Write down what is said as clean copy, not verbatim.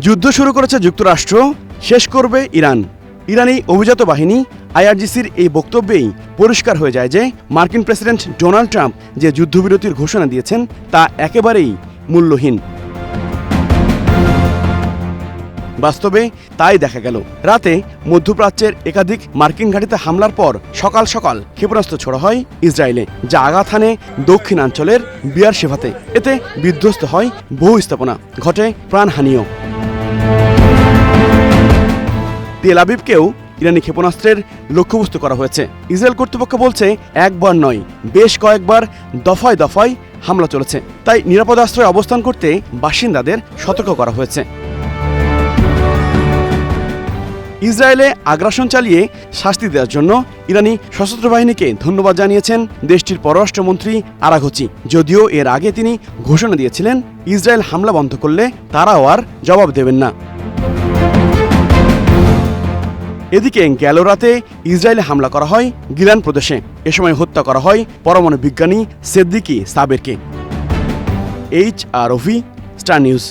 যুদ্ধ শুরু করেছে যুক্তরাষ্ট্র, শেষ করবে ইরান। ইরানি অভিজাত বাহিনী আইআরজিসির এই বক্তব্যেই পরিষ্কার হয়ে যায় যে মার্কিন প্রেসিডেন্ট ডোনাল্ড ট্রাম্প যে যুদ্ধবিরতির ঘোষণা দিয়েছেন তা একেবারেই মূল্যহীন। বাস্তবে তাই দেখা গেল। রাতে মধ্যপ্রাচ্যের একাধিক মার্কিন ঘাঁটিতে হামলার পর সকাল সকাল ক্ষেপণাস্ত্র ছোড়া হয় ইসরায়েলে, যা আঘাত হানে দক্ষিণাঞ্চলের বিয়ারশেভাতে। এতে বিধ্বস্ত হয় বহু স্থাপনা, ঘটে প্রাণহানিও। তেল আবিবকেও ইরানি ক্ষেপণাস্ত্রের লক্ষ্যবস্তু করা হয়েছে। ইসরায়েল কর্তৃপক্ষ বলছে একবার নয়, বেশ কয়েকবার দফায় দফায় হামলা চলেছে। তাই নিরাপদ আশ্রয়ে অবস্থান করতে বাসিন্দাদের সতর্ক করা হয়েছে। ইসরায়েলে আগ্রাসন চালিয়ে শাস্তি দেওয়ার জন্য ইরানি সশস্ত্র বাহিনীকে ধন্যবাদ জানিয়েছেন দেশটির পররাষ্ট্রমন্ত্রী আরাঘচি। যদিও এর আগে তিনি ঘোষণা দিয়েছিলেন ইসরায়েল হামলা বন্ধ করলে তারাও আর জবাব দেবেন না। এদিকে গেল রাতে ইসরায়েলে হামলা করা হয় গিলান প্রদেশে। এ সময় হত্যা করা হয় পরমাণু বিজ্ঞানী সেদ্দিকি সাবেরকে। HROV, star news.